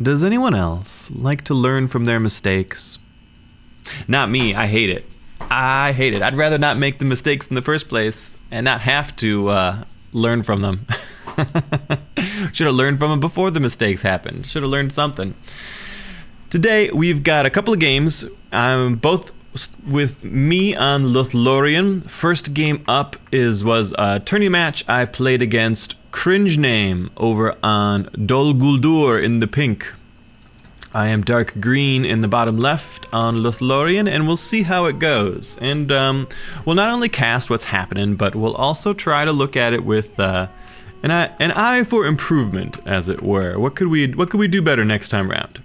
Does anyone else like to learn from their mistakes? Not me, I hate it. I hate it. I'd rather not make the mistakes in the first place and not have to learn from them. Should have learned from them before the mistakes happened. Should have learned something. Today we've got a couple of games, both with me on Lothlorien. First game up was a tourney match I played against Cringe Name over on Dol Guldur in the pink. I am dark green in the bottom left on Lothlorien, and we'll see how it goes. And we'll not only cast what's happening, but we'll also try to look at it with an eye for improvement, as it were. What could we do better next time round?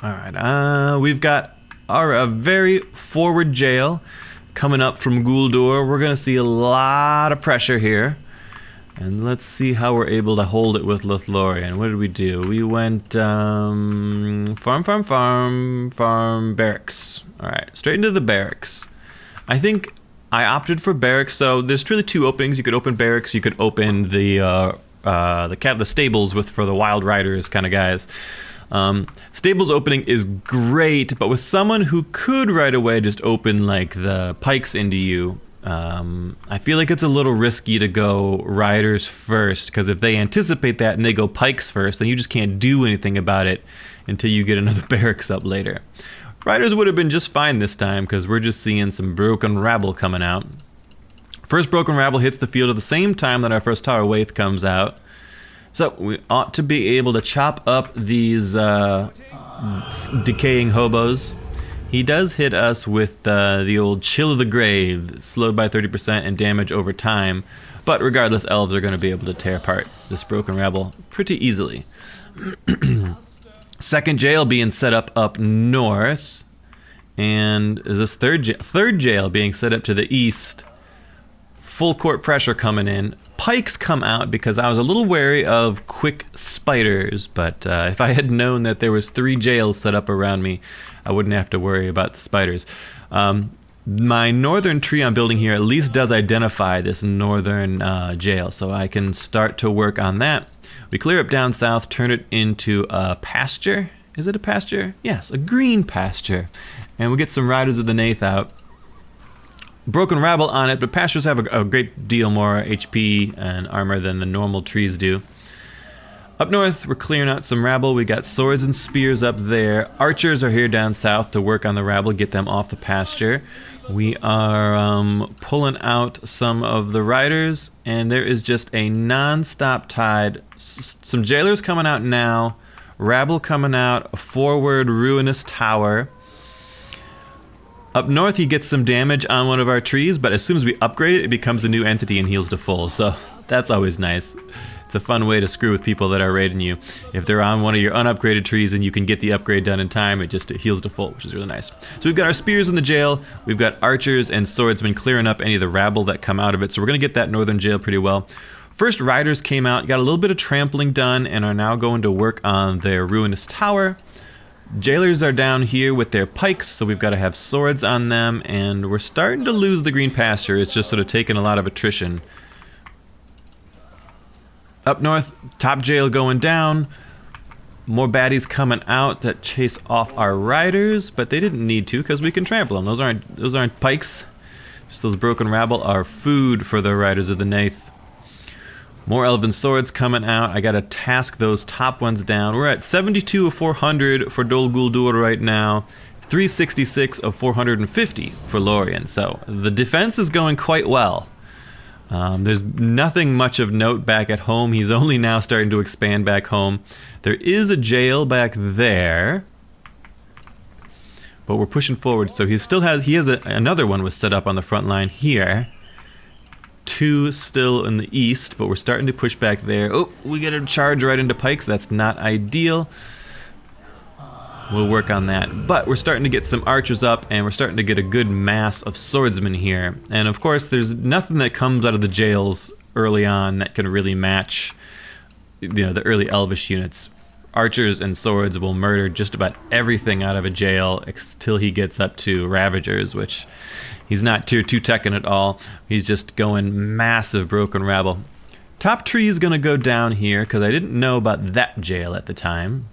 All right, we've got a very forward jail coming up from Guldur. We're gonna see a lot of pressure here. And let's see how we're able to hold it with Lothlorien. What did we do? We went farm, barracks. All right, straight into the barracks. I think I opted for barracks. So there's really two openings. You could open barracks. You could open the stables for the wild riders kind of guys. Stables opening is great, but with someone who could right away just open like the pikes into you. I feel like it's a little risky to go riders first, because if they anticipate that and they go pikes first, then you just can't do anything about it until you get another barracks up later. Riders would have been just fine this time, because we're just seeing some broken rabble coming out. First broken rabble hits the field at the same time that our first Tower Waith comes out. So we ought to be able to chop up these decaying hobos. He does hit us with the old Chill of the Grave, slowed by 30% and damage over time. But regardless, elves are going to be able to tear apart this broken rabble pretty easily. Second jail being set up north. And is this third jail being set up to the east. Full court pressure coming in. Pikes come out because I was a little wary of quick spiders, but if I had known that there was 3 jails set up around me, I wouldn't have to worry about the spiders. My northern tree I'm building here at least does identify this northern jail, so I can start to work on that. We clear up down south, turn it into a pasture. Is it a pasture? Yes, a green pasture. And we get some Riders of the Nath out. Broken rabble on it, but pastures have a great deal more HP and armor than the normal trees do. Up north, we're clearing out some rabble. We got swords and spears up there. Archers are here down south to work on the rabble, get them off the pasture. We are pulling out some of the riders, and there is just a non-stop tide. Some jailers coming out now, rabble coming out, a forward ruinous tower. Up north, he gets some damage on one of our trees, but as soon as we upgrade it, it becomes a new entity and heals to full. So that's always nice. It's a fun way to screw with people that are raiding you. If they're on one of your unupgraded trees and you can get the upgrade done in time, it heals to full, which is really nice. So we've got our spears in the jail. We've got archers and swordsmen clearing up any of the rabble that come out of it. So we're going to get that northern jail pretty well. First riders came out, got a little bit of trampling done, and are now going to work on their ruinous tower. Jailers are down here with their pikes, so we've got to have swords on them, and we're starting to lose the green pasture. It's just sort of taking a lot of attrition. Up north, top jail going down. More baddies coming out that chase off our riders, but they didn't need to because we can trample them. Those aren't pikes. Just those broken rabble are food for the Riders of the Nath. More elven swords coming out. I gotta task those top ones down. We're at 72 of 400 for Dol Guldur right now. 366 of 450 for Lorien. So the defense is going quite well. There's nothing much of note back at home. He's only now starting to expand back home. There is a jail back there, but we're pushing forward. So he has another one was set up on the front line here. 2 still in the east, but we're starting to push back there. Oh, we get a charge right into pikes. That's not ideal. We'll work on that. But we're starting to get some archers up, and we're starting to get a good mass of swordsmen here. And of course, there's nothing that comes out of the jails early on that can really match, the early elvish units. Archers and swords will murder just about everything out of a jail till he gets up to Ravagers, which he's not tier 2 teching at all. He's just going massive broken rabble. Top tree is going to go down here because I didn't know about that jail at the time.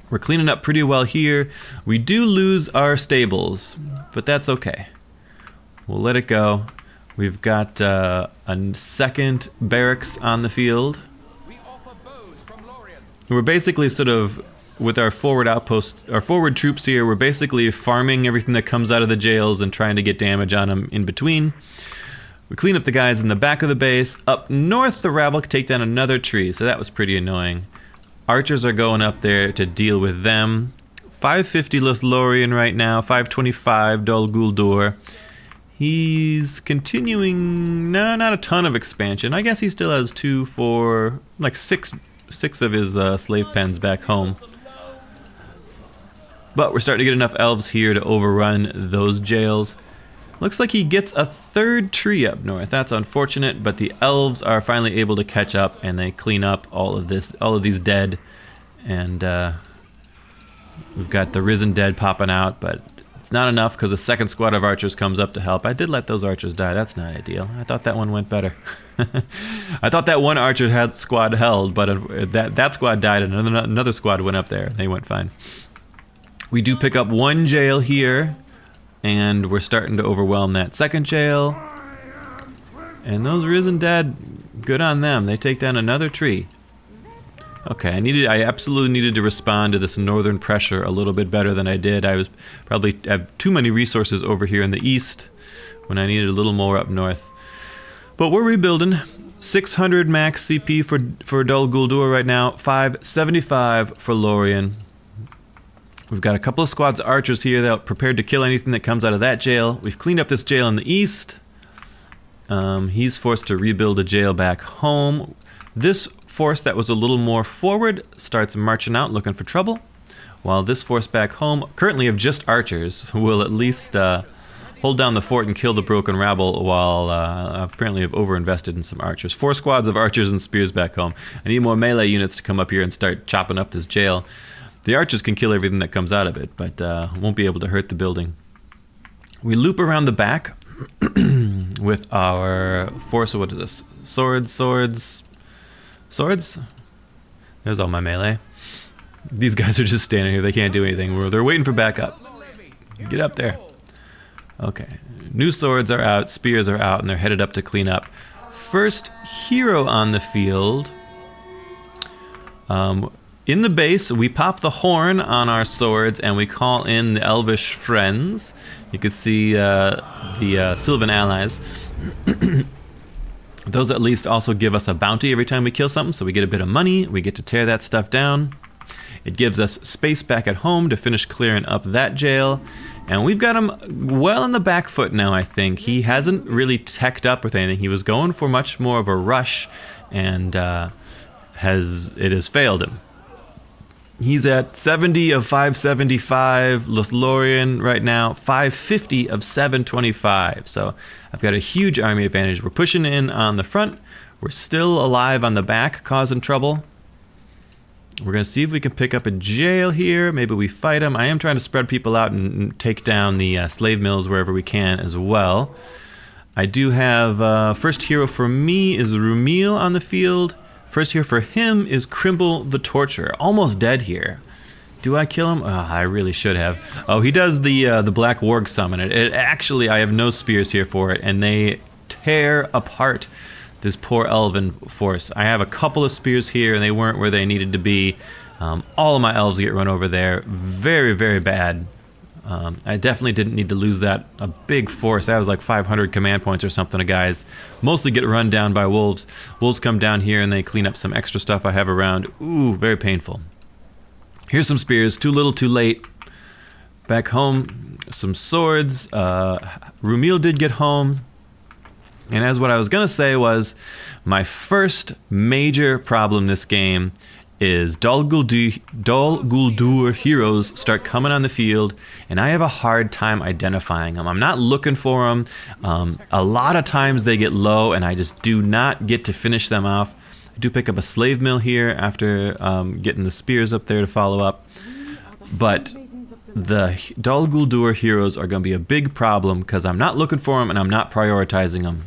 We're cleaning up pretty well here. We do lose our stables, but that's okay. We'll let it go. We've got a second barracks on the field. We're basically sort of, with our forward outpost, our forward troops here, we're basically farming everything that comes out of the jails and trying to get damage on them in between. We clean up the guys in the back of the base. Up north, the rabble could take down another tree, so that was pretty annoying. Archers are going up there to deal with them. 550 Lothlorien right now, 525 Dol Guldur. He's continuing, no, not a ton of expansion. I guess he still has 2, 4, like six of his slave pens back home. But we're starting to get enough elves here to overrun those jails. Looks like he gets a third tree up north. That's unfortunate, but the elves are finally able to catch up and they clean up all of these dead. And we've got the risen dead popping out, but it's not enough because the second squad of archers comes up to help. I did let those archers die. That's not ideal. I thought that one went better. I thought that one archer squad held, but that squad died and another squad went up there and they went fine. We do pick up one jail here. And we're starting to overwhelm that second jail. And those risen dead, good on them. They take down another tree. Okay, I absolutely needed to respond to this northern pressure a little bit better than I did. I was probably have too many resources over here in the east when I needed a little more up north. But we're rebuilding. 600 max CP for Dol Guldur right now. 575 for Lorien. We've got a couple of squads of archers here that are prepared to kill anything that comes out of that jail. We've cleaned up this jail in the east. He's forced to rebuild a jail back home. This force that was a little more forward starts marching out looking for trouble. While this force back home, currently of just archers, will at least hold down the fort and kill the broken rabble while apparently have overinvested in some archers. 4 squads of archers and spears back home. I need more melee units to come up here and start chopping up this jail. The archers can kill everything that comes out of it, but won't be able to hurt the building. We loop around the back with our force. What is this? Swords. There's all my melee. These guys are just standing here. They can't do anything. They're waiting for backup. Get up there. Okay. New swords are out. Spears are out, and they're headed up to clean up. First hero on the field. In the base, we pop the horn on our swords and we call in the elvish friends. You can see the Sylvan allies. Those at least also give us a bounty every time we kill something, so we get a bit of money. We get to tear that stuff down. It gives us space back at home to finish clearing up that jail. And we've got him well in the back foot now, I think. He hasn't really teched up with anything. He was going for much more of a rush, and it has failed him. He's at 70 of 575 Lothlorien right now, 550 of 725. So I've got a huge army advantage. We're pushing in on the front. We're still alive on the back, causing trouble. We're going to see if we can pick up a jail here. Maybe we fight them. I am trying to spread people out and take down the slave mills wherever we can as well. I do have first hero for me is Rumil on the field. First here for him is Crimble the Torturer. Almost dead here. Do I kill him? Oh, I really should have. Oh, he does the Black Warg summon. It actually, I have no spears here for it, and they tear apart this poor elven force. I have a couple of spears here, and they weren't where they needed to be. All of my elves get run over there. Very, very bad. I definitely didn't need to lose a big force. That was like 500 command points or something of guys. Mostly get run down by wolves. Wolves come down here and they clean up some extra stuff I have around. Ooh, very painful. Here's some spears. Too little, too late. Back home, some swords. Rumil did get home. And as what I was going to say was, my first major problem this game is Dol Guldur heroes start coming on the field, and I have a hard time identifying them. I'm not looking for them. A lot of times they get low, and I just do not get to finish them off. I do pick up a slave mill here after getting the spears up there to follow up. But the Dol Guldur heroes are going to be a big problem because I'm not looking for them, and I'm not prioritizing them.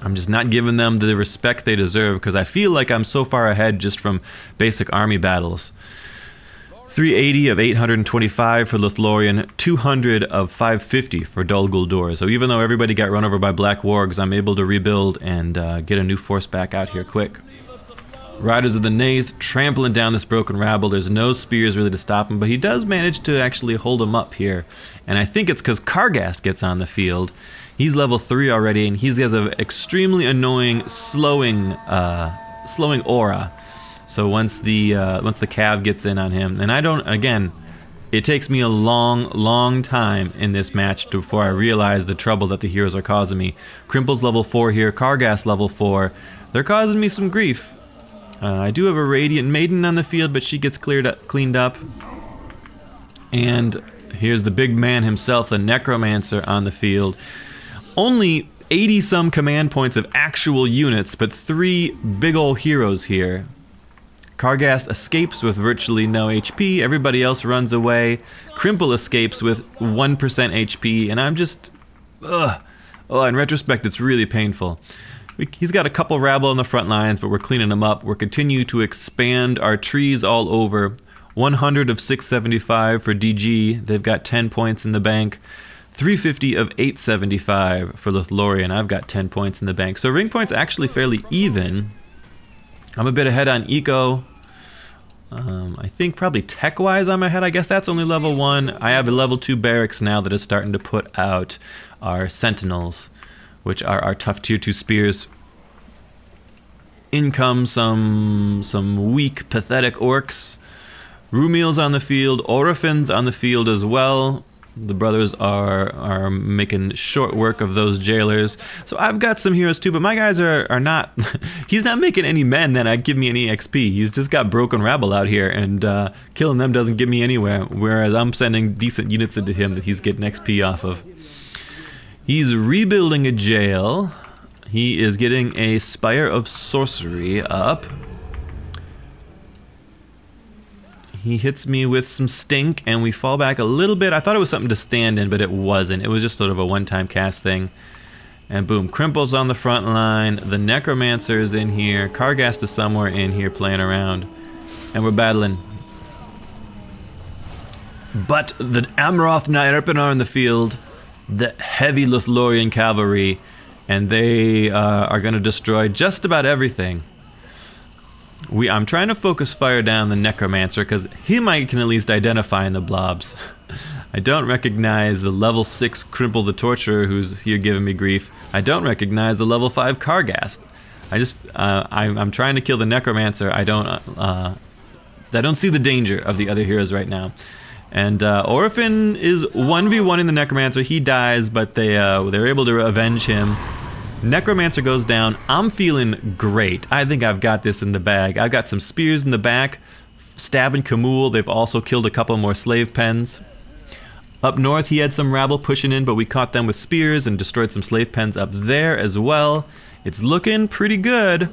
I'm just not giving them the respect they deserve because I feel like I'm so far ahead just from basic army battles. 380 of 825 for Lothlorien, 200 of 550 for Dol Guldur. So even though everybody got run over by black wargs, I'm able to rebuild and get a new force back out here quick. Riders of the Nath trampling down this broken rabble. There's no spears really to stop him, but he does manage to actually hold him up here. And I think it's because Kargast gets on the field. He's level 3 already, and he has an extremely annoying slowing aura. So once the cav gets in on him, and I don't, again, it takes me a long time in this match before I realize the trouble that the heroes are causing me. Crimple's level 4 here, Kargast level 4. They're causing me some grief. I do have a Radiant Maiden on the field, but she gets cleaned up. And here's the big man himself, the Necromancer, on the field. Only 80-some command points of actual units, but 3 big ol' heroes here. Kargast escapes with virtually no HP, everybody else runs away. Crimple escapes with 1% HP, and I'm just... ugh. Oh, in retrospect, it's really painful. He's got a couple rabble on the front lines, but we're cleaning them up. We're continuing to expand our trees all over. 100 of 675 for DG. They've got 10 points in the bank. 350 of 875 for Lothlorien. I've got 10 points in the bank. So ring points actually fairly even. I'm a bit ahead on eco. I think probably tech-wise I'm ahead. I guess that's only level 1. I have a level 2 barracks now that is starting to put out our sentinels, which are our tough tier 2 spears. In come some weak, pathetic orcs. Rumiel's on the field. Orofin's on the field as well. The brothers are making short work of those jailers. So I've got some heroes too, but my guys are not... he's not making any men that give me any XP. He's just got broken rabble out here, and killing them doesn't get me anywhere, whereas I'm sending decent units into him that he's getting XP off of. He's rebuilding a jail. He is getting a Spire of Sorcery up. He hits me with some stink, and we fall back a little bit. I thought it was something to stand in, but it wasn't. It was just sort of a one-time cast thing. And boom, Crimple's on the front line. The Necromancer is in here. Kargast is somewhere in here playing around. And we're battling. But the Amroth Nyarpen are in the field. The heavy Lothlorien cavalry. And they are going to destroy just about everything. I'm trying to focus fire down the Necromancer because him I can at least identify in the blobs. I don't recognize the level 6 Crimple the Torturer who's here giving me grief. I don't recognize the level 5 Kargast. I'm trying to kill the Necromancer. I don't see the danger of the other heroes right now. And Orphan is 1v1 in the Necromancer. He dies, but they're able to avenge him. Necromancer goes down. I'm feeling great. I think I've got this in the bag. I've got some spears in the back. Stabbing Kamul. They've also killed a couple more slave pens. Up north, he had some rabble pushing in, but we caught them with spears and destroyed some slave pens up there as well. It's looking pretty good.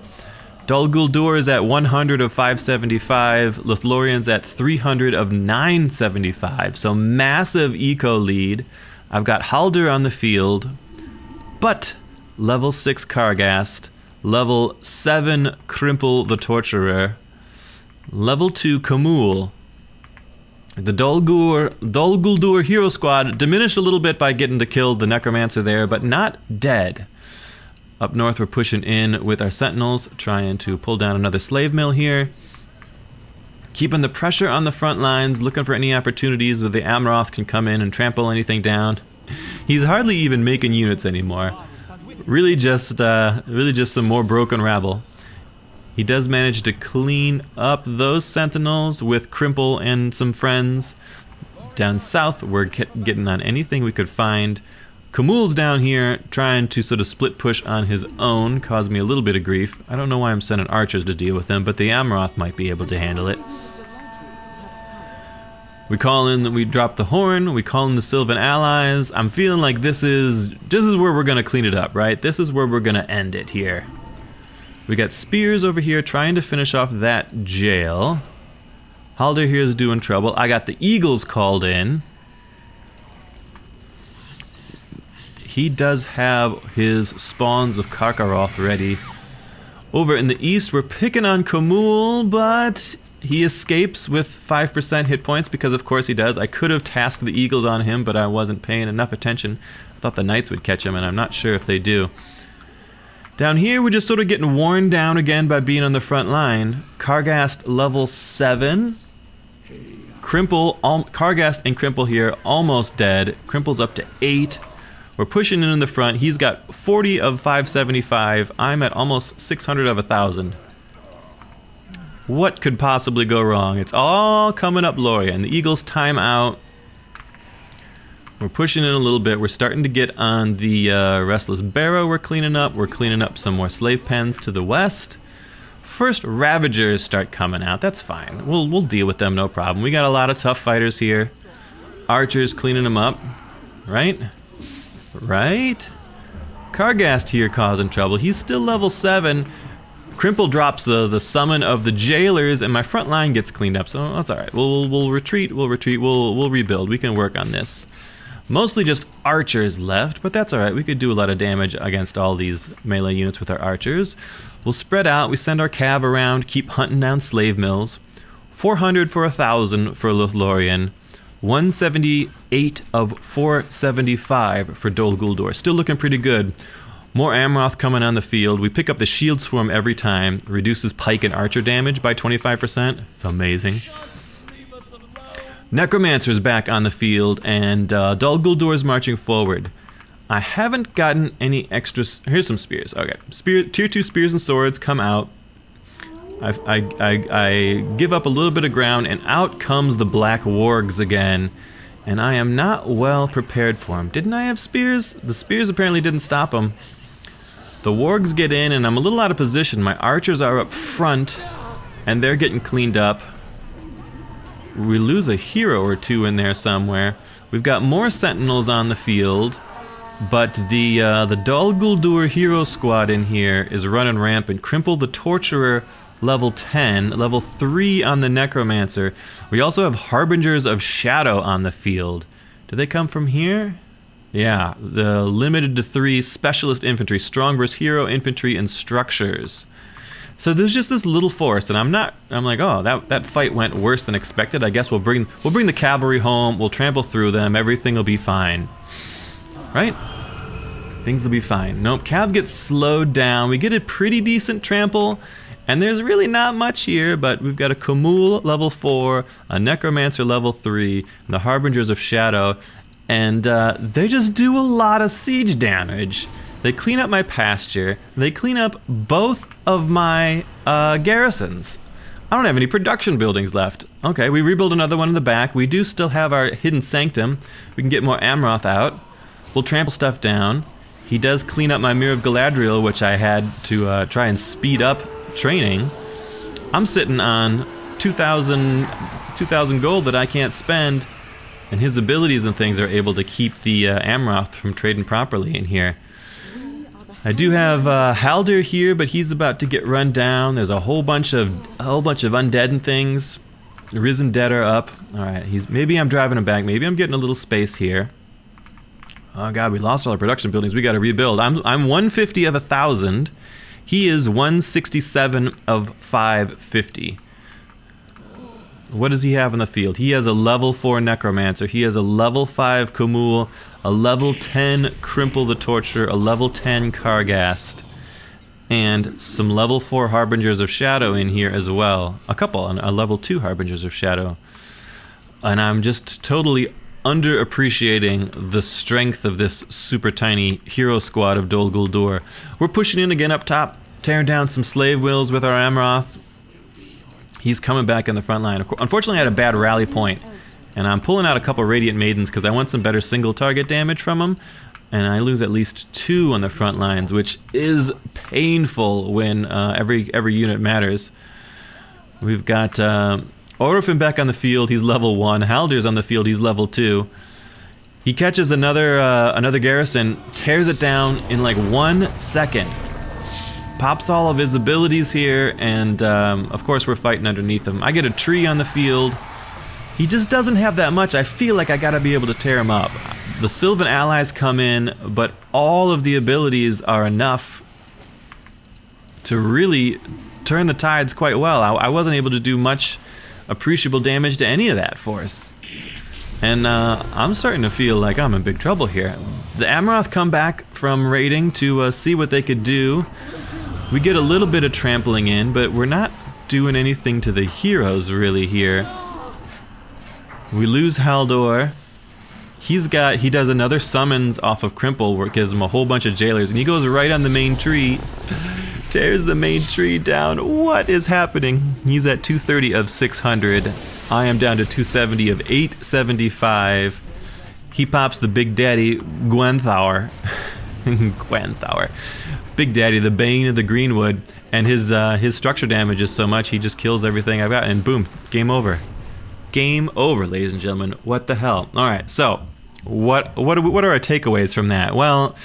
Dol Guldur is at 100 of 575. Lothlorien's at 300 of 975. So massive eco lead. I've got Haldir on the field, but level 6 Kargast, level 7 Crimple the Torturer, level 2 Kamul. The Dol Guldur hero squad diminished a little bit by getting to kill the Necromancer there, but not dead. Up north we're pushing in with our sentinels, trying to pull down another slave mill here. Keeping the pressure on the front lines, looking for any opportunities where the Amroth can come in and trample anything down. He's hardly even making units anymore. Really just some more broken rabble. He does manage to clean up those sentinels with Crimple and some friends. Down south, we're getting on anything we could find. Kamul's down here trying to sort of split push on his own, caused me a little bit of grief. I don't know why I'm sending archers to deal with him, but the Amroth might be able to handle it. We drop the horn, we call in the Sylvan allies. I'm feeling like this is where we're gonna clean it up, right? This is where we're gonna end it here. We got spears over here trying to finish off that jail. Haldir here is doing trouble. I got the Eagles called in. he does have his spawns of Karkaroth ready. Over in the east, we're picking on Khamul, but he escapes with 5% hit points because of course he does. I could have tasked the eagles on him, but I wasn't paying enough attention. I thought the knights would catch him, and I'm not sure if they do. Down here, we're just sort of getting worn down again by being on the front line. Kargast level 7. Kargast and Crimple here, almost dead. Crimple's up to 8. We're pushing in the front. He's got 40 of 575. I'm at almost 600 of 1,000. What could possibly go wrong? It's all coming up Lorien. The Eagles time out. We're pushing in a little bit. We're starting to get on the Restless Barrow we're cleaning up. We're cleaning up some more slave pens to the west. First Ravagers start coming out. That's fine. We'll deal with them, no problem. We got a lot of tough fighters here. Archers cleaning them up. Right? Right? Kargast here causing trouble. He's still level 7. Crimple drops the summon of the jailers, and my front line gets cleaned up, so that's alright. We'll retreat, we'll rebuild. We can work on this. Mostly just archers left, but that's alright. We could do a lot of damage against all these melee units with our archers. We'll spread out, we send our cav around, keep hunting down slave mills. 400 for 1,000 for Lothlorien. 178 of 475 for Dol Guldur. Still looking pretty good. More Amroth coming on the field. We pick up the shields for him every time. Reduces pike and archer damage by 25%. It's amazing. Necromancer's back on the field, and Dol Guldur is marching forward. I haven't gotten any extra... Here's some spears. Okay. Tier 2 spears and swords come out. I give up a little bit of ground, and out comes the black wargs again. And I am not well prepared for them. Didn't I have spears? The spears apparently didn't stop them. The wargs get in, and I'm a little out of position. My archers are up front, and they're getting cleaned up. We lose a hero or two in there somewhere. We've got more sentinels on the field, but the Dol Guldur hero squad in here is running rampant. Crimple the Torturer, level 10, level 3 on the Necromancer. We also have Harbingers of Shadow on the field. Do they come from here? Yeah, the limited to 3 specialist infantry, strong versus hero infantry and structures. So there's just this little force, and I'm like, oh, that fight went worse than expected. I guess we'll bring the cavalry home, we'll trample through them, everything will be fine. Right? Things will be fine. Nope, Cav gets slowed down. We get a pretty decent trample, and there's really not much here, but we've got a Khamul level 4, a Necromancer level 3, and the Harbingers of Shadow, and they just do a lot of siege damage. They clean up my pasture. They clean up both of my garrisons. I don't have any production buildings left. Okay, we rebuild another one in the back. We do still have our hidden sanctum. We can get more Amroth out. We'll trample stuff down. He does clean up my Mirror of Galadriel, which I had to try and speed up training. I'm sitting on 2,000 gold that I can't spend, and his abilities and things are able to keep the Amroth from trading properly in here. I do have Haldir here, but he's about to get run down. There's a whole bunch of undead and things. The Risen Dead are up. All right, maybe I'm driving him back. Maybe I'm getting a little space here. Oh god, we lost all our production buildings. We got to rebuild. I'm 150 of 1,000. He is 167 of 550. What does he have in the field? He has a level 4 Necromancer. He has a level 5 Khamul, a level 10 Crimple the Torturer, a level 10 Kargast, and some level 4 Harbingers of Shadow in here as well. A level 2 Harbingers of Shadow. And I'm just totally underappreciating the strength of this super tiny hero squad of Dol Guldur. We're pushing in again up top, tearing down some slave wills with our Amroth. He's coming back in the front line. Unfortunately, I had a bad rally point, and I'm pulling out a couple Radiant Maidens because I want some better single target damage from him, and I lose at least 2 on the front lines, which is painful when every unit matters. We've got Orofin back on the field. He's level 1. Haldir's on the field. He's level 2. He catches another garrison, tears it down in like 1 second. Pops all of his abilities here, and of course we're fighting underneath him. I get a tree on the field. He just doesn't have that much. I feel like I gotta be able to tear him up. The Sylvan allies come in, but all of the abilities are enough to really turn the tides quite well. I wasn't able to do much appreciable damage to any of that force. And I'm starting to feel like I'm in big trouble here. The Amaroth come back from raiding to see what they could do. We get a little bit of trampling in, but we're not doing anything to the heroes really here. We lose Haldor. He does another summons off of Crimple where it gives him a whole bunch of jailers, and he goes right on the main tree. Tears the main tree down. What is happening? He's at 230 of 600. I am down to 270 of 875. He pops the Big Daddy Gwenthaur. Gwenthaur. Big Daddy, the Bane of the Greenwood, and his structure damage is so much he just kills everything I've got, and boom, game over. Game over, ladies and gentlemen. What the hell? All right, so what are our takeaways from that? Well,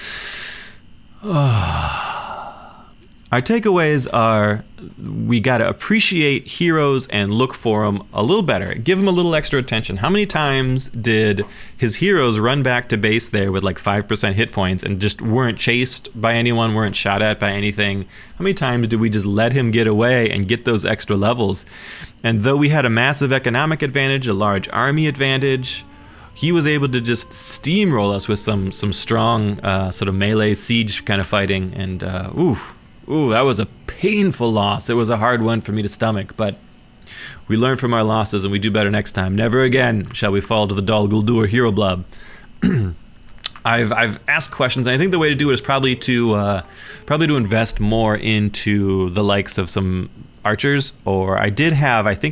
our takeaways are we got to appreciate heroes and look for them a little better. Give them a little extra attention. How many times did his heroes run back to base there with like 5% hit points and just weren't chased by anyone, weren't shot at by anything? How many times did we just let him get away and get those extra levels? And though we had a massive economic advantage, a large army advantage, he was able to just steamroll us with some strong sort of melee siege kind of fighting. And Ooh, that was a painful loss. It was a hard one for me to stomach, but we learn from our losses and we do better next time. Never again shall we fall to the Dol Guldur hero blob. I've asked questions, and I think the way to do it is probably to invest more into the likes of some archers. Or I think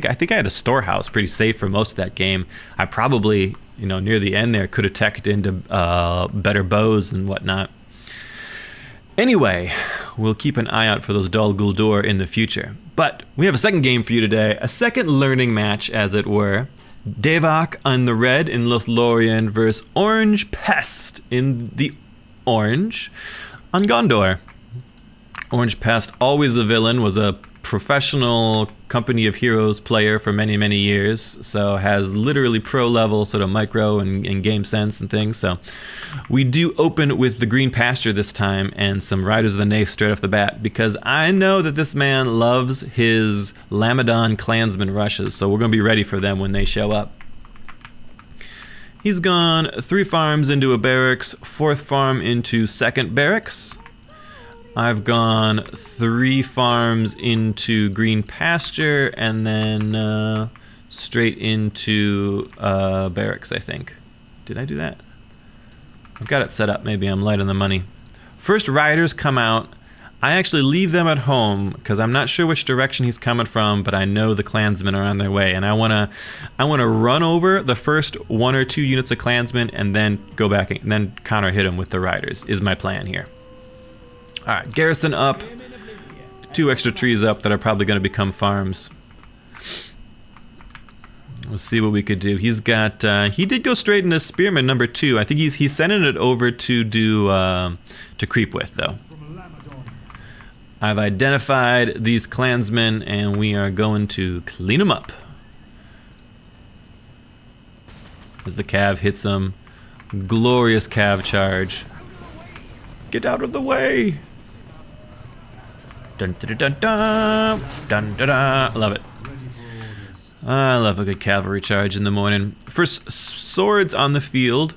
I had a storehouse pretty safe for most of that game. I probably, near the end there, could have teched into better bows and whatnot. Anyway, we'll keep an eye out for those Dol Guldur in the future. But we have a second game for you today, a second learning match, as it were. Devok on the red in Lothlorien versus Orange Pest in the orange on Gondor. Orange Pest, always the villain, was a professional Company of Heroes player for many, many years, so has literally pro level sort of micro and game sense and things. So we do open with the Green Pasture this time and some Riders of the Nath straight off the bat, because I know that this man loves his Lamadon clansman rushes, so we're going to be ready for them when they show up. He's gone 3 farms into a barracks, 4th farm into 2nd barracks. I've gone 3 farms into Green Pasture and then straight into barracks, I think. Did I do that? I've got it set up. Maybe I'm light on the money. First riders come out. I actually leave them at home because I'm not sure which direction he's coming from, but I know the clansmen are on their way, and I wanna run over the first 1 or 2 units of clansmen and then go back and then counter hit them with the riders. Is my plan here. All right, garrison up. 2 extra trees up that are probably going to become farms. Let's see what we could do. He's got. He did go straight into Spearman number 2. I think he's sending it over to do to creep with though. I've identified these clansmen and we are going to clean them up. As the cav hits them, glorious cav charge. Get out of the way. Dun, dun, dun, dun, dun, dun, dun. Love it. I love a good cavalry charge in the morning. First swords on the field.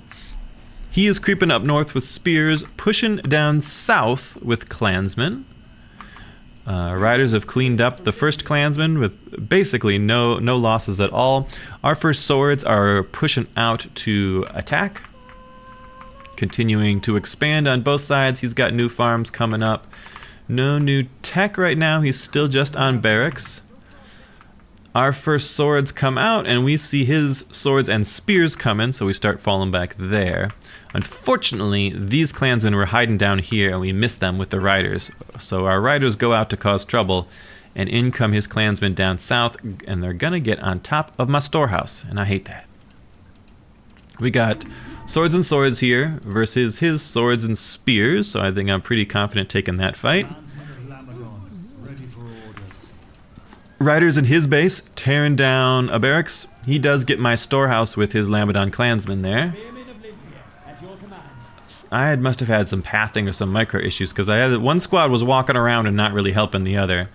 He is creeping up north with spears, pushing down south with clansmen. Riders have cleaned up the first clansman with basically no losses at all. Our first swords are pushing out to attack. Continuing to expand on both sides. He's got new farms coming up. No new tech right now. He's still just on barracks. Our first swords come out and we see his swords and spears coming, so we start falling back there. Unfortunately, these clansmen were hiding down here and we missed them with the riders. So our riders go out to cause trouble, and in come his clansmen down south, and they're gonna get on top of my storehouse, and I hate that. We got swords and swords here versus his swords and spears, so I think I'm pretty confident taking that fight. Riders in his base, tearing down a barracks. He does get my storehouse with his Lamadon clansmen there. must have had some pathing or some micro issues, because I had one squad was walking around and not really helping the other.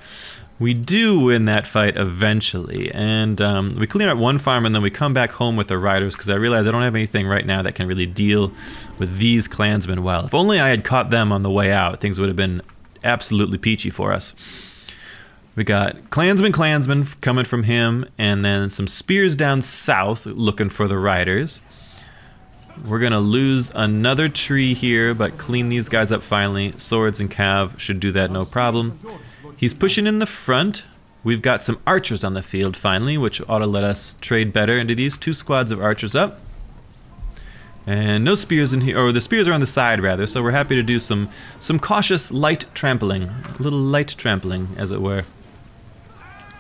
We do win that fight eventually, and we clean up one farm, and then we come back home with the riders, because I realize I don't have anything right now that can really deal with these clansmen well. If only I had caught them on the way out, things would have been absolutely peachy for us. We got clansman coming from him, and then some spears down south looking for the riders. We're going to lose another tree here, but clean these guys up finally. Swords and cav should do that no problem. He's pushing in the front. We've got some archers on the field finally, which ought to let us trade better into these. 2 squads of archers up. And no spears in here, or the spears are on the side rather, so we're happy to do some cautious light trampling. A little light trampling, as it were.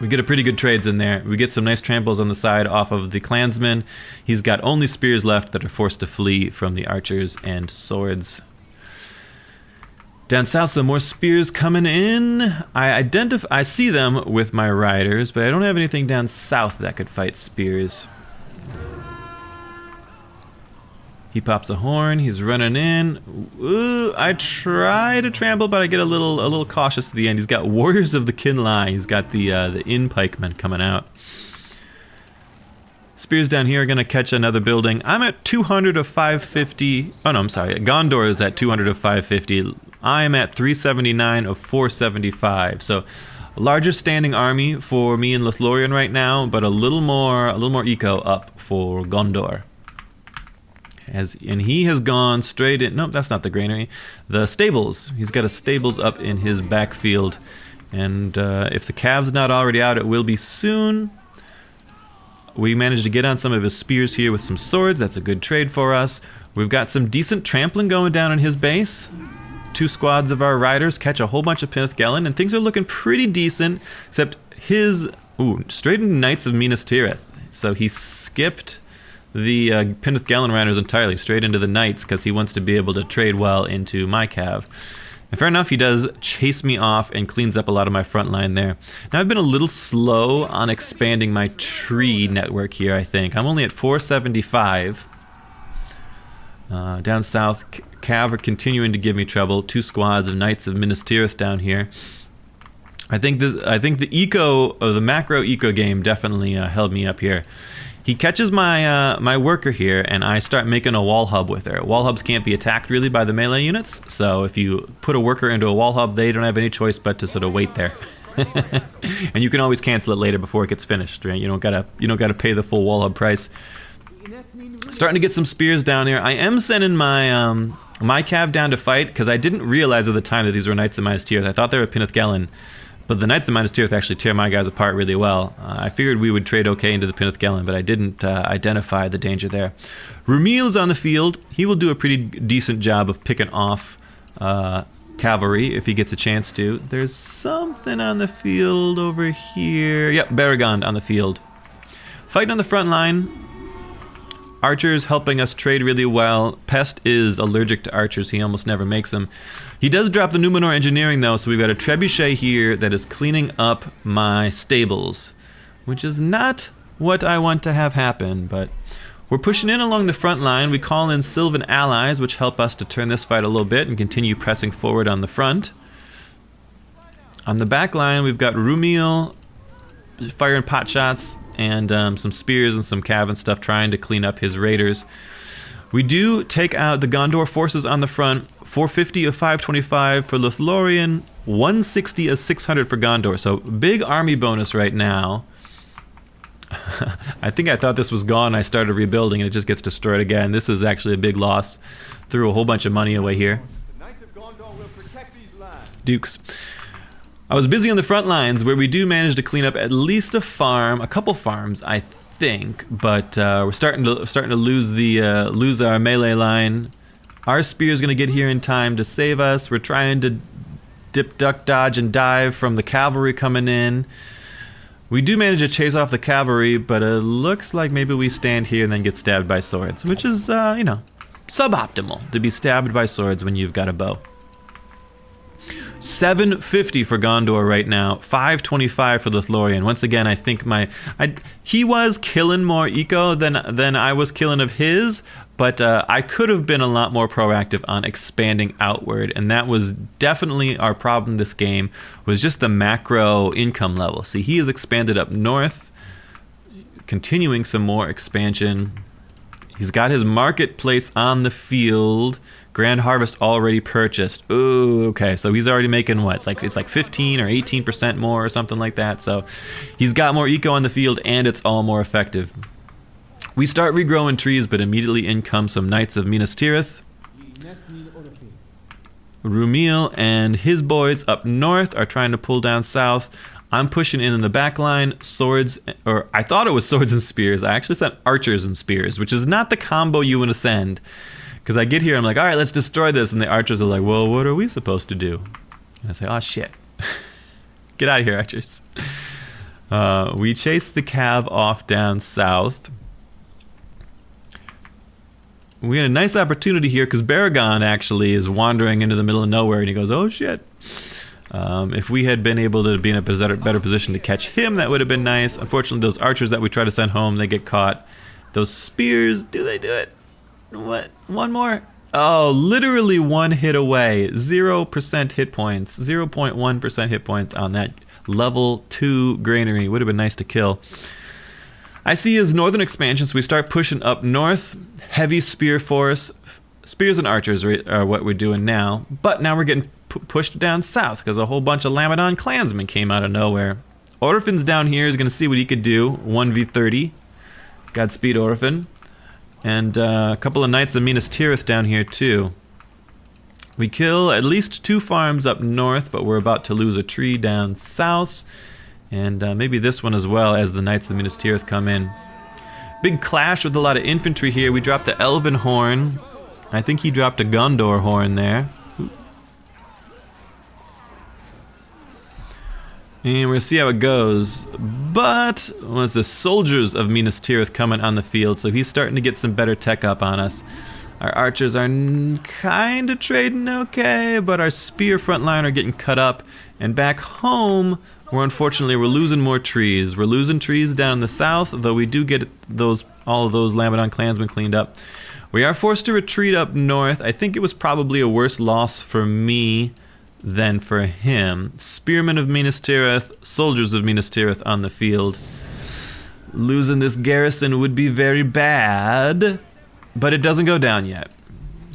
We get a pretty good trades in there. We get some nice tramples on the side off of the clansmen. He's got only spears left that are forced to flee from the archers and swords. Down south, some more spears coming in. I see them with my riders, but I don't have anything down south that could fight spears. He pops a horn. He's running in. Ooh, I try to trample, but I get a little cautious at the end. He's got warriors of the Kinlai. He's got the in pikemen coming out. Spears down here are going to catch another building. I'm at 200 of 550. Oh no, I'm sorry. Gondor is at 200 of 550. I'm at 379 of 475. So a larger standing army for me and Lothlorien right now, but a little more eco up for Gondor. And he has gone straight in. Nope, that's not the granary. The stables. He's got a stables up in his backfield. And if the calf's not already out, it will be soon. We managed to get on some of his spears here with some swords. That's a good trade for us. We've got some decent trampling going down on his base. 2 squads of our riders catch a whole bunch of Pynthgelen, and things are looking pretty decent, except his... Ooh, straight into Knights of Minas Tirith. So he skipped the Pynthgelen riders entirely, straight into the Knights, because he wants to be able to trade well into my cav. And fair enough, he does chase me off and cleans up a lot of my front line there. Now, I've been a little slow on expanding my tree network here, I think. I'm only at 475. Down south, cav are continuing to give me trouble. 2 squads of Knights of Minas Tirith down here. I think the eco, or the macro eco game definitely held me up here. He catches my my worker here, and I start making a wall hub with her. Wall hubs can't be attacked really by the melee units, so if you put a worker into a wall hub, they don't have any choice but to sort of wait there. And you can always cancel it later before it gets finished, right? You don't gotta pay the full wall hub price. Starting to get some spears down here. I am sending my my cav down to fight, because I didn't realize at the time that these were Knights of Minas Tirith. I thought they were Pynthgelen. But the Knights of Minas Tirith actually tear my guys apart really well. I figured we would trade okay into the Pynthgelen, but I didn't identify the danger there. Rumiel's on the field. He will do a pretty decent job of picking off cavalry if he gets a chance to. There's something on the field over here. Yep, Baragond on the field. Fighting on the front line. Archers helping us trade really well. Pest is allergic to archers. He almost never makes them. He does drop the Numenor engineering though, so we've got a trebuchet here that is cleaning up my stables, which is not what I want to have happen, but we're pushing in along the front line. We call in Sylvan allies, which help us to turn this fight a little bit and continue pressing forward on the front. On the back line, we've got Rumiel firing pot shots and some spears and some cav and stuff trying to clean up his raiders. We do take out the Gondor forces on the front. 450 of 525 for Lothlorien, 160 of 600 for Gondor. So big army bonus right now. I think I thought this was gone. I started rebuilding and it just gets destroyed again. This is actually a big loss. Threw a whole bunch of money away here. Dukes. I was busy on the front lines where we do manage to clean up at least a farm, a couple farms, I think, but we're starting to lose our melee line. Our spear is going to get here in time to save us. We're trying to dip, duck, dodge, and dive from the cavalry coming in. We do manage to chase off the cavalry, but it looks like maybe we stand here and then get stabbed by swords, which is, suboptimal to be stabbed by swords when you've got a bow. 750 for Gondor right now, 525 for Lothlorien. Once again, I think he was killing more eco than I was killing of his, but I could have been a lot more proactive on expanding outward, and that was definitely our problem this game, was just the macro income level. See, he has expanded up north, continuing some more expansion. He's got his marketplace on the field. Grand Harvest already purchased. Ooh, okay. So he's already making what? It's like 15 or 18% more or something like that. So he's got more eco on the field, and it's all more effective. We start regrowing trees, but immediately in come some Knights of Minas Tirith. Rumil and his boys up north are trying to pull down south. I'm pushing in the back line, swords, or I thought it was swords and spears. I actually sent archers and spears, which is not the combo you want to send. Because I get here, I'm like, all right, let's destroy this. And the archers are like, well, what are we supposed to do? And I say, oh, shit. Get out of here, archers. We chase the cav off down south. We had a nice opportunity here because Baragon actually is wandering into the middle of nowhere, and he goes, oh, shit. If we had been able to be in a better position to catch him, that would have been nice. Unfortunately, those archers that we try to send home, they get caught. Those spears, do they do it? What? One more? Oh, literally one hit away. 0% hit points. 0.1% hit points on that level 2 granary. Would have been nice to kill. I see his northern expansion, so we start pushing up north. Heavy spear force. Spears and archers are what we're doing now. But now we're getting pushed down south because a whole bunch of Lamadon clansmen came out of nowhere. Orphan's down here is going to see what he could do. 1v30. Godspeed, Orphan. And a couple of Knights of Minas Tirith down here too. We kill at least 2 farms up north, but we're about to lose a tree down south. And maybe this one as well as the Knights of Minas Tirith come in. Big clash with a lot of infantry here. We dropped the Elven Horn. I think he dropped a Gondor Horn there. And we'll see how it goes. But was the soldiers of Minas Tirith coming on the field, so he's starting to get some better tech up on us. Our archers are kind of trading okay, but our spear front line are getting cut up. And back home, we're losing more trees. We're losing trees down in the south, though we do get all of those Lamadon clansmen cleaned up. We are forced to retreat up north. I think it was probably a worse loss for me than for him. Spearmen of Minas Tirith, soldiers of Minas Tirith on the field. Losing this garrison would be very bad, but it doesn't go down yet.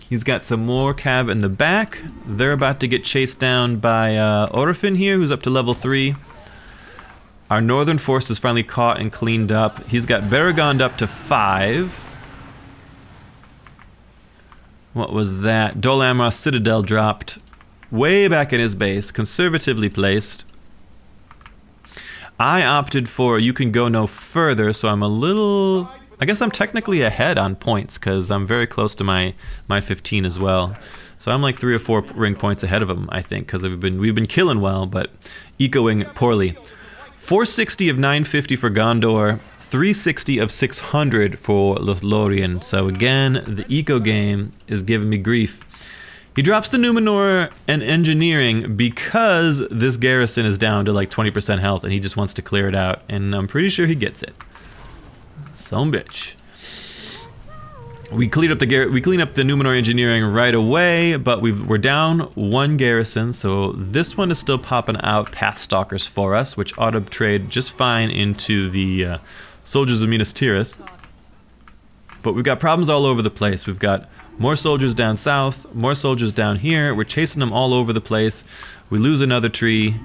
He's got some more cav in the back. They're about to get chased down by Orphan here, who's up to level 3. Our northern force is finally caught and cleaned up. He's got Baragon up to 5. What was that? Dol Amroth Citadel dropped way back in his base, conservatively placed. I opted for you can go no further, so I'm a little... I guess I'm technically ahead on points because I'm very close to my 15 as well. So I'm like 3 or 4 ring points ahead of him, I think, because we've been killing well, but ecoing poorly. 460 of 950 for Gondor, 360 of 600 for Lothlorien. So again, the eco game is giving me grief. He drops the Numenor and engineering because this garrison is down to like 20% health and he just wants to clear it out. And I'm pretty sure he gets it. Some bitch. We clean up the Numenor engineering right away, but we're down 1 garrison, so this one is still popping out Pathstalkers for us, which ought to trade just fine into the soldiers of Minas Tirith. But we've got problems all over the place. We've got more soldiers down south, more soldiers down here. We're chasing them all over the place. We lose another tree.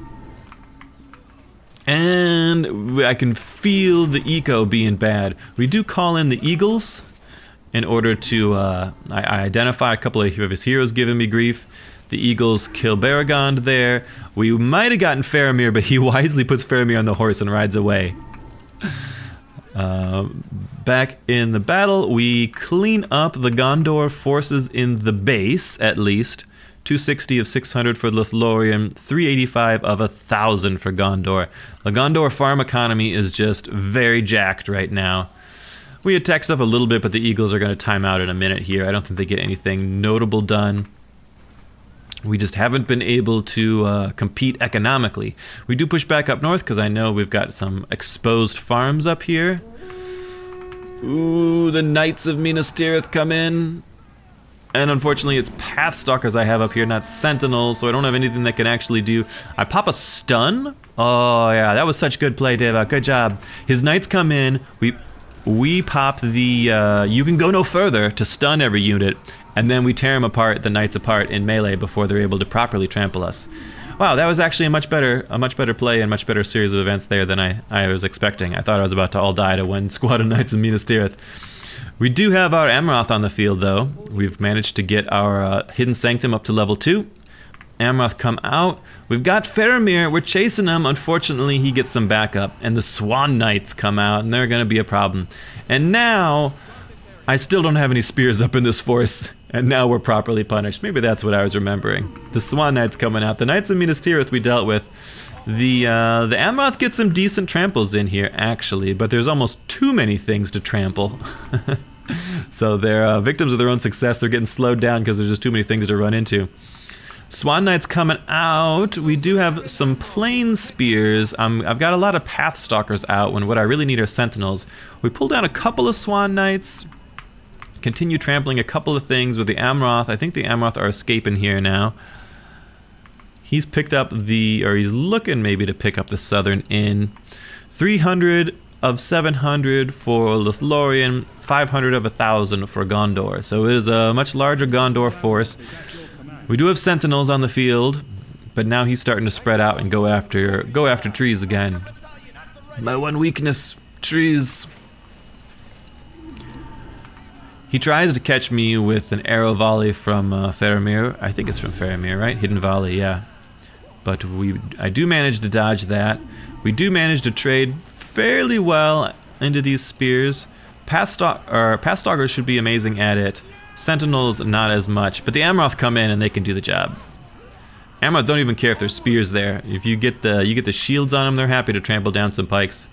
And I can feel the eco being bad. We do call in the eagles in order to... I identify a couple of his heroes giving me grief. The eagles kill Baragond there. We might have gotten Faramir, but he wisely puts Faramir on the horse and rides away. Back in the battle, we clean up the Gondor forces in the base, at least. 260 of 600 for Lothlorien, 385 of 1,000 for Gondor. The Gondor farm economy is just very jacked right now. We attack stuff a little bit, but the Eagles are going to time out in a minute here. I don't think they get anything notable done. We just haven't been able to compete economically. We do push back up north because I know we've got some exposed farms up here. Ooh, the Knights of Minas Tirith come in. And unfortunately, it's Pathstalkers I have up here, not Sentinels, so I don't have anything that can actually do. I pop a stun? Oh, yeah, that was such good play, Deva. Good job. His Knights come in. We pop the you can go no further to stun every unit, and then we tear them apart, the Knights apart in melee before they're able to properly trample us. Wow, that was actually a much better play and much better series of events there than I was expecting. I thought I was about to all die to one squad of Knights of Minas Tirith. We do have our Amroth on the field, though. We've managed to get our Hidden Sanctum up to level 2. Amroth come out. We've got Faramir. We're chasing him. Unfortunately, he gets some backup. And the Swan Knights come out, and they're going to be a problem. And now, I still don't have any spears up in this force. And now we're properly punished. Maybe that's what I was remembering. The Swan Knights coming out. The Knights of Minas Tirith we dealt with. The Amroth gets some decent tramples in here, actually. But there's almost too many things to trample. So they're victims of their own success. They're getting slowed down because there's just too many things to run into. Swan Knights coming out. We do have some plain spears. I've got a lot of Pathstalkers out when what I really need are Sentinels. We pull down a couple of Swan Knights. Continue trampling a couple of things with the Amroth. I think the Amroth are escaping here now. He's picked up he's looking maybe to pick up the Southern Inn. 300 of 700 for Lothlorien, 500 of 1,000 for Gondor. So it is a much larger Gondor force. We do have Sentinels on the field, but now he's starting to spread out and go after trees again. My one weakness, trees. He tries to catch me with an arrow volley from Faramir. I think it's from Faramir, right? Hidden volley, yeah. But I do manage to dodge that. We do manage to trade fairly well into these spears. Pathstalkers should be amazing at it. Sentinels, not as much. But the Amroth come in and they can do the job. Amroth don't even care if there's spears there. If you get the shields on them, they're happy to trample down some pikes.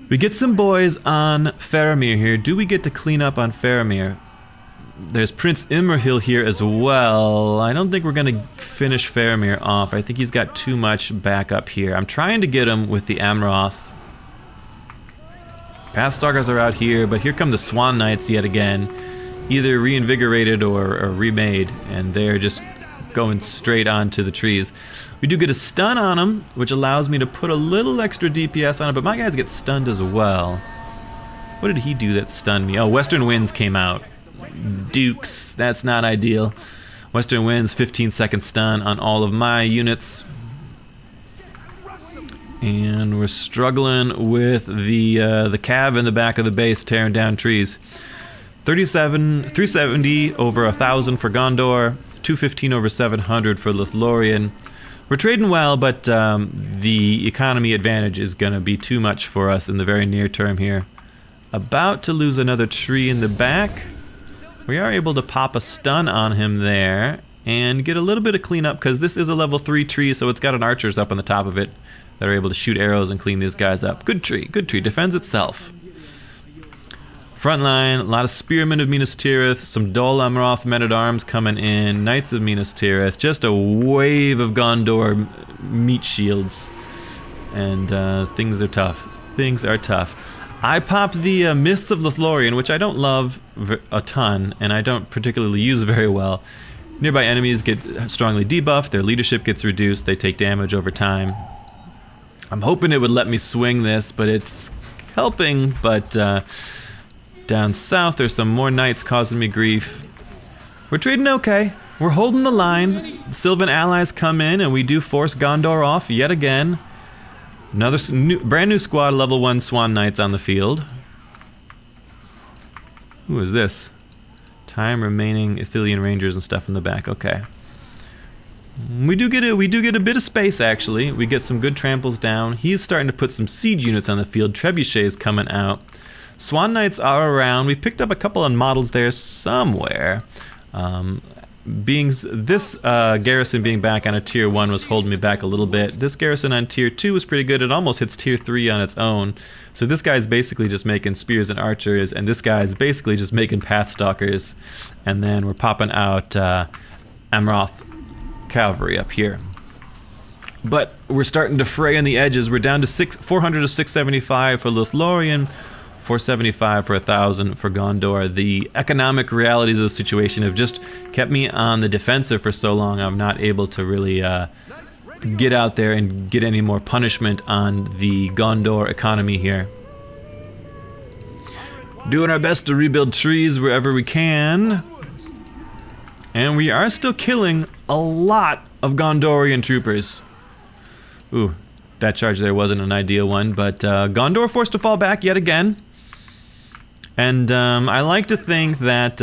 We get some boys on Faramir here. Do we get to clean up on Faramir? There's Prince Imrahil here as well. I don't think we're going to finish Faramir off. I think he's got too much backup here. I'm trying to get him with the Amroth. Pathstalkers are out here, but here come the Swan Knights yet again. Either reinvigorated or remade, and they're just going straight onto the trees. We do get a stun on them, which allows me to put a little extra DPS on it, but my guys get stunned as well. What did he do that stunned me? Oh, Western Winds came out. Dukes, that's not ideal. Western Winds, 15-second stun on all of my units. And we're struggling with the cav in the back of the base tearing down trees. 370 over 1,000 for Gondor, 215 over 700 for Lothlorien. We're trading well, but the economy advantage is going to be too much for us in the very near term here. About to lose another tree in the back. We are able to pop a stun on him there and get a little bit of cleanup because this is a level 3 tree, so it's got an archers up on the top of it that are able to shoot arrows and clean these guys up. Good tree, defends itself. Front line, a lot of Spearmen of Minas Tirith, some Dol Amroth men-at-arms coming in, Knights of Minas Tirith, just a wave of Gondor meat shields. And things are tough. Things are tough. I popped the Mists of Lothlorien, which I don't love a ton, and I don't particularly use very well. Nearby enemies get strongly debuffed, their leadership gets reduced, they take damage over time. I'm hoping it would let me swing this, but it's helping, but down south there's some more knights causing me grief. We're trading okay. We're holding the line. The Sylvan allies come in, and we do force Gondor off yet again. Another brand new squad, level 1 Swan Knights on the field. Who is this? Time remaining Ithilien Rangers and stuff in the back. Okay. We do get a bit of space actually. We get some good tramples down. He's starting to put some siege units on the field. Trebuchets coming out. Swan Knights are around. We picked up a couple of models there somewhere. This garrison being back on a tier 1 was holding me back a little bit. This garrison on tier 2 was pretty good. It almost hits tier 3 on its own. So this guy's basically just making spears and archers, and this guy's basically just making pathstalkers. And then we're popping out Amroth cavalry up here. But we're starting to fray on the edges. We're down to 400 to 675 for Lothlorien, 475 for 1,000 for Gondor. The economic realities of the situation have just kept me on the defensive for so long. I'm not able to really get out there and get any more punishment on the Gondor economy here. Doing our best to rebuild trees wherever we can. And we are still killing a lot of Gondorian troopers. Ooh, that charge there wasn't an ideal one, but Gondor forced to fall back yet again. And I like to think that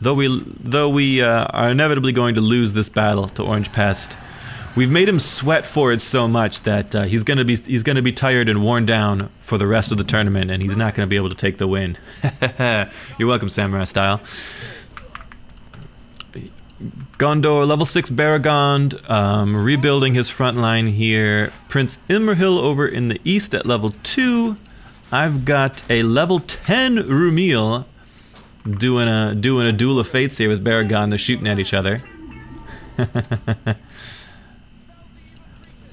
though we are inevitably going to lose this battle to Orange Pest, we've made him sweat for it so much that he's gonna be tired and worn down for the rest of the tournament, and he's not gonna be able to take the win. You're welcome, Samurai Style. Gondor, level 6 Baragond, rebuilding his front line here. Prince Imrahil over in the east at level 2. I've got a level 10 Rumil doing a duel of fates here with Baragond. They're shooting at each other.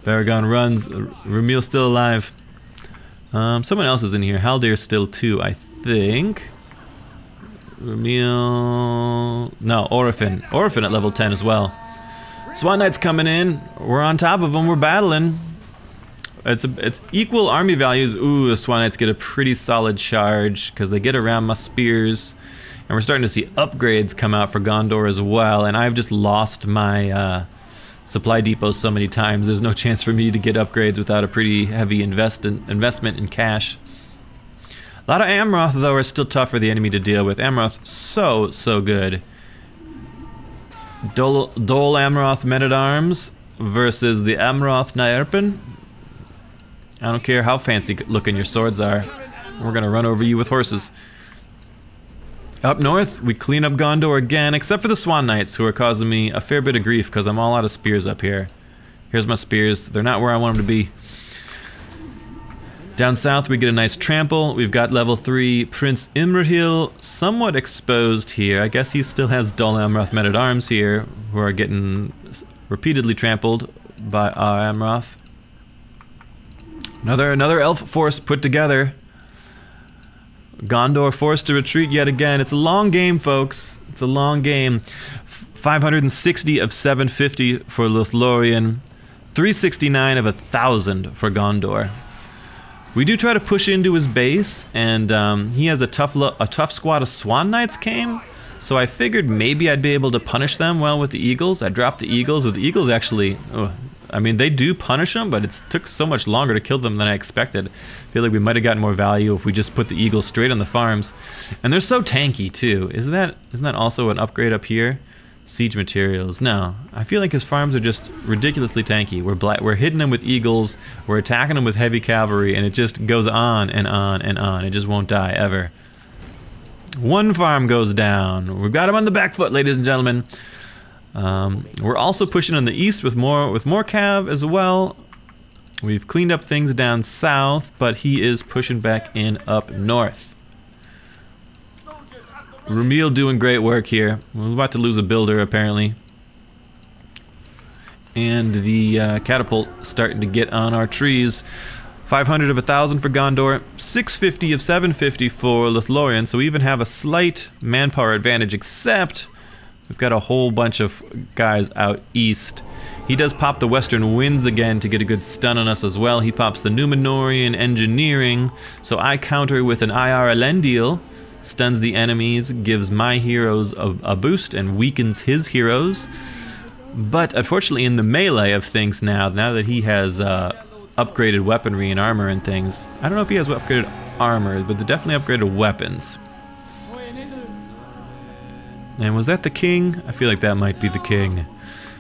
Baragond runs. Rumil's still alive. Someone else is in here. Haldir's still too, I think. Rumil... No, Orphan. Orphan at level 10 as well. Swan Knight's coming in. We're on top of them. We're battling. It's equal army values. Ooh, the Swan Knights get a pretty solid charge because they get around my spears. And we're starting to see upgrades come out for Gondor as well. And I've just lost my supply depots so many times. There's no chance for me to get upgrades without a pretty heavy investment in cash. A lot of Amroth, though, are still tough for the enemy to deal with. Amroth, so good. Dol Amroth Men-at-Arms versus the Amroth Naerpen. I don't care how fancy looking your swords are. We're gonna run over you with horses. Up north, we clean up Gondor again, except for the Swan Knights, who are causing me a fair bit of grief because I'm all out of spears up here. Here's my spears. They're not where I want them to be. Down south, we get a nice trample. We've got level 3 Prince Imrahil, somewhat exposed here. I guess he still has Dol Amroth Men-at-Arms here, who are getting repeatedly trampled by Amroth. Another elf force put together. Gondor forced to retreat yet again. It's a long game, folks. It's a long game. 560 of 750 for Lothlorien. 369 of 1,000 for Gondor. We do try to push into his base, and he has a tough squad of Swan Knights came, so I figured maybe I'd be able to punish them well with the Eagles. I dropped the Eagles. With the Eagles, actually, I mean, they do punish them, but it took so much longer to kill them than I expected. I feel like we might have gotten more value if we just put the Eagles straight on the farms. And they're so tanky, too. Isn't that also an upgrade up here? Siege materials. No, I feel like his farms are just ridiculously tanky. We're hitting them with Eagles, we're attacking them with heavy cavalry, and it just goes on and on and on. It just won't die ever. One farm goes down. We've got him on the back foot, ladies and gentlemen. We're also pushing in the east with more cav as well. We've cleaned up things down south, but he is pushing back in up north. Rumil doing great work here. We're about to lose a builder, apparently. And the catapult starting to get on our trees. 500 of 1,000 for Gondor. 650 of 750 for Lothlorien. So we even have a slight manpower advantage, except we've got a whole bunch of guys out east. He does pop the Western Winds again to get a good stun on us as well. He pops the Numenorian Engineering. So I counter with an IR Elendil. Stuns the enemies, gives my heroes a boost, and weakens his heroes. But unfortunately, in the melee of things now that he has upgraded weaponry and armor and things, I don't know if he has upgraded armor, but they definitely upgraded weapons. And was that the king? I feel like that might be the king.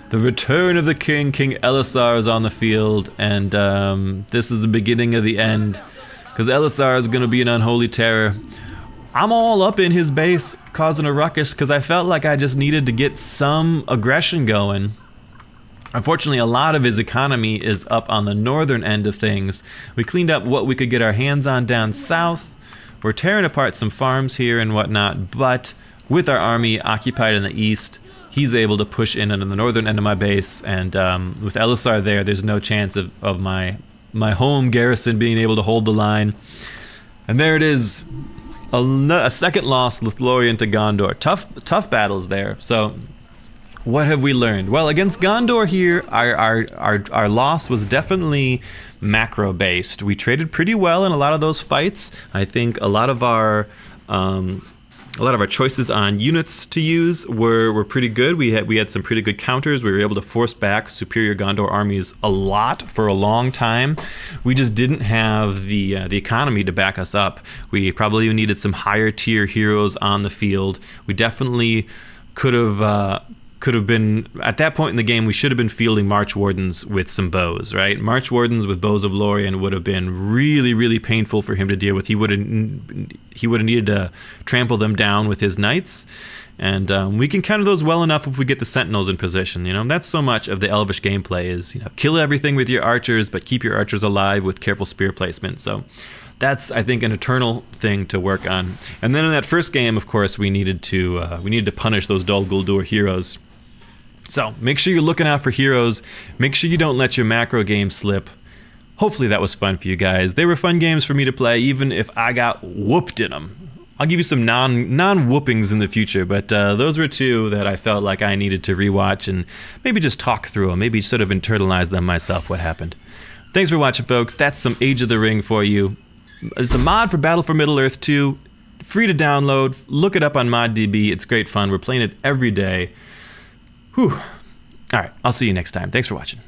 The return of the king. King Elisar is on the field, and this is the beginning of the end, because Elisar is going to be an unholy terror. I'm all up in his base causing a ruckus because I felt like I just needed to get some aggression going. Unfortunately, a lot of his economy is up on the northern end of things. We cleaned up what we could get our hands on down south. We're tearing apart some farms here and whatnot, but with our army occupied in the east, he's able to push in on the northern end of my base, and with Elisar there's no chance of my home garrison being able to hold the line. And there it is, a second loss, Lothlorien to Gondor. Tough battles there. So what have we learned? Well, against Gondor here, our loss was definitely macro based. We traded pretty well in a lot of those fights. I think a lot of our choices on units to use were pretty good. We had some pretty good counters. We were able to force back superior Gondor armies a lot for a long time. We just didn't have the economy to back us up. We probably needed some higher tier heroes on the field. We definitely could have been, at that point in the game, we should have been fielding March Wardens with some bows, right? March Wardens with bows of Lorien would have been really, really painful for him to deal with. He would have needed to trample them down with his knights, and we can counter those well enough if we get the sentinels in position. That's so much of the Elvish gameplay is, kill everything with your archers, but keep your archers alive with careful spear placement. So that's, I think, an eternal thing to work on. And then in that first game, of course, we needed to punish those Dol Guldur heroes. So make sure you're looking out for heroes. Make sure you don't let your macro game slip. Hopefully that was fun for you guys. They were fun games for me to play, even if I got whooped in them. I'll give you some non-whoopings in the future, but those were two that I felt like I needed to rewatch and maybe just talk through them, maybe sort of internalize them myself, what happened. Thanks for watching, folks. That's some Age of the Ring for you. It's a mod for Battle for Middle-earth 2. Free to download. Look it up on ModDB. It's great fun. We're playing it every day. Whew. All right, I'll see you next time. Thanks for watching.